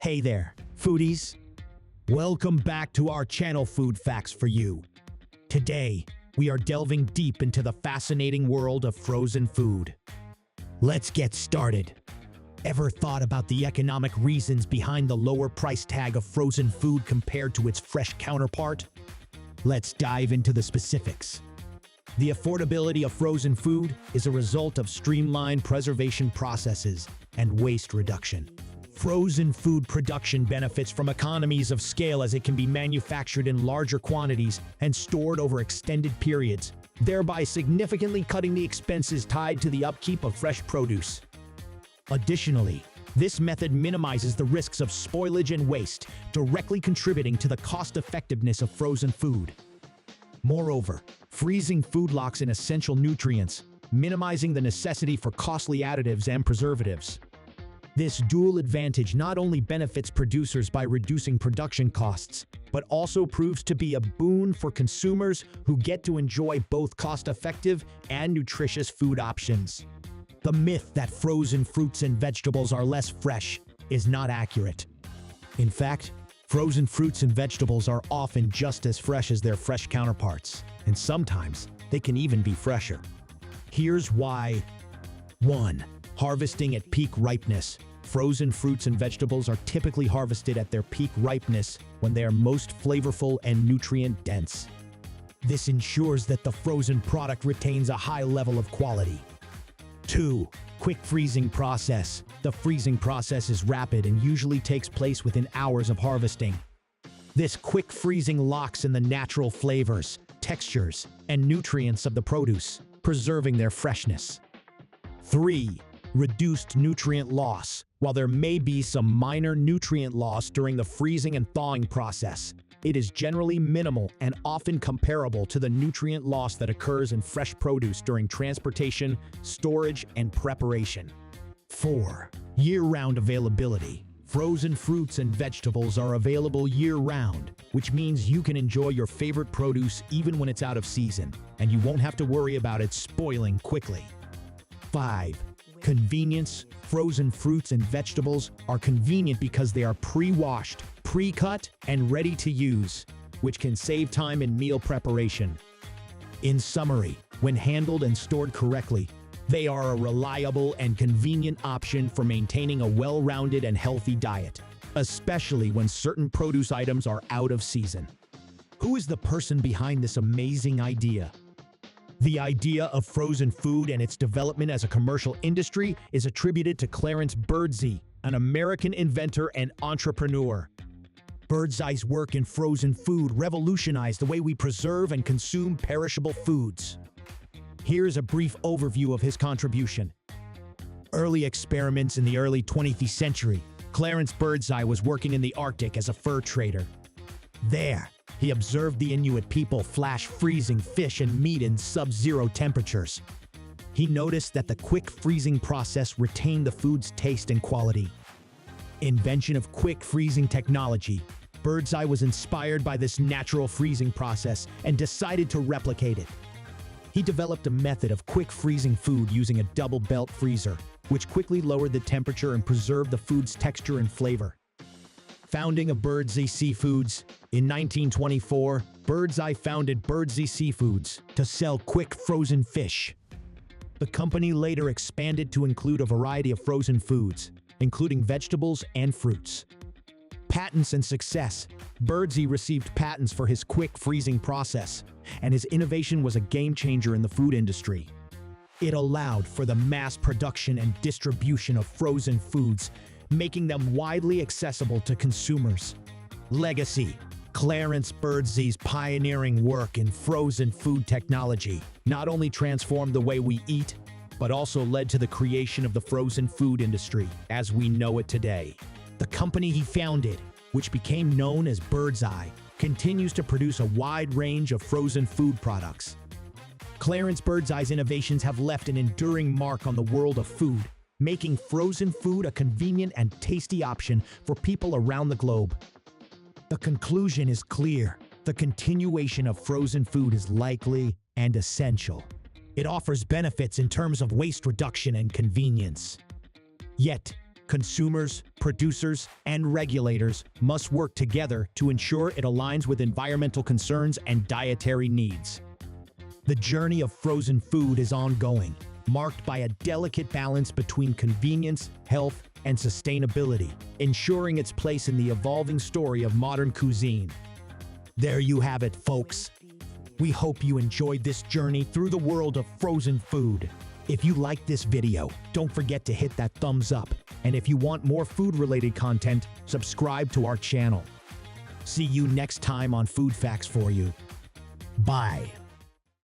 Hey there, foodies! Welcome back to our channel Food Facts for You. Today, we are delving deep into the fascinating world of frozen food. Let's get started. Ever thought about the economic reasons behind the lower price tag of frozen food compared to its fresh counterpart? Let's dive into the specifics. The affordability of frozen food is a result of streamlined preservation processes and waste reduction. Frozen food production benefits from economies of scale as it can be manufactured in larger quantities and stored over extended periods, thereby significantly cutting the expenses tied to the upkeep of fresh produce. Additionally, this method minimizes the risks of spoilage and waste, directly contributing to the cost-effectiveness of frozen food. Moreover, freezing food locks in essential nutrients, minimizing the necessity for costly additives and preservatives. This dual advantage not only benefits producers by reducing production costs, but also proves to be a boon for consumers who get to enjoy both cost-effective and nutritious food options. The myth that frozen fruits and vegetables are less fresh is not accurate. In fact, frozen fruits and vegetables are often just as fresh as their fresh counterparts, and sometimes they can even be fresher. Here's why. 1. Harvesting at peak ripeness. Frozen fruits and vegetables are typically harvested at their peak ripeness when they are most flavorful and nutrient-dense. This ensures that the frozen product retains a high level of quality. 2. Quick freezing process. The freezing process is rapid and usually takes place within hours of harvesting. This quick freezing locks in the natural flavors, textures, and nutrients of the produce, preserving their freshness. 3. Reduced nutrient loss. While there may be some minor nutrient loss during the freezing and thawing process, it is generally minimal and often comparable to the nutrient loss that occurs in fresh produce during transportation, storage, and preparation. 4. Year-round availability. Frozen fruits and vegetables are available year-round, which means you can enjoy your favorite produce even when it's out of season, and you won't have to worry about it spoiling quickly. 5. Convenience. Frozen fruits and vegetables are convenient because they are pre-washed, pre-cut, and ready to use, which can save time in meal preparation. In summary, when handled and stored correctly, they are a reliable and convenient option for maintaining a well-rounded and healthy diet, especially when certain produce items are out of season. Who is the person behind this amazing idea? The idea of frozen food and its development as a commercial industry is attributed to Clarence Birdseye, an American inventor and entrepreneur. Birdseye's work in frozen food revolutionized the way we preserve and consume perishable foods. Here's a brief overview of his contribution. Early experiments in the early 20th century, Clarence Birdseye was working in the Arctic as a fur trader. There, he observed the Inuit people flash freezing fish and meat in sub-zero temperatures. He noticed that the quick freezing process retained the food's taste and quality. Invention of quick freezing technology. Birdseye was inspired by this natural freezing process and decided to replicate it. He developed a method of quick freezing food using a double belt freezer, which quickly lowered the temperature and preserved the food's texture and flavor. Founding of Birdseye Seafoods. In 1924, Birdseye founded Birdseye Seafoods to sell quick frozen fish. The company later expanded to include a variety of frozen foods, including vegetables and fruits. Patents and success. Birdseye received patents for his quick freezing process, and his innovation was a game-changer in the food industry. It allowed for the mass production and distribution of frozen foods, making them widely accessible to consumers. Legacy. Clarence Birdseye's pioneering work in frozen food technology not only transformed the way we eat, but also led to the creation of the frozen food industry as we know it today. The company he founded, which became known as Birdseye, continues to produce a wide range of frozen food products. Clarence Birdseye's innovations have left an enduring mark on the world of food, making frozen food a convenient and tasty option for people around the globe. The conclusion is clear. The continuation of frozen food is likely and essential. It offers benefits in terms of waste reduction and convenience. Yet, Consumers, producers, and regulators must work together to ensure it aligns with environmental concerns and dietary needs. The journey of frozen food is ongoing, marked by a delicate balance between convenience, health, and sustainability, ensuring its place in the evolving story of modern cuisine. There you have it, folks. We hope you enjoyed this journey through the world of frozen food. If you liked this video, don't forget to hit that thumbs up. And if you want more food-related content, subscribe to our channel. See you next time on Food Facts for You. Bye.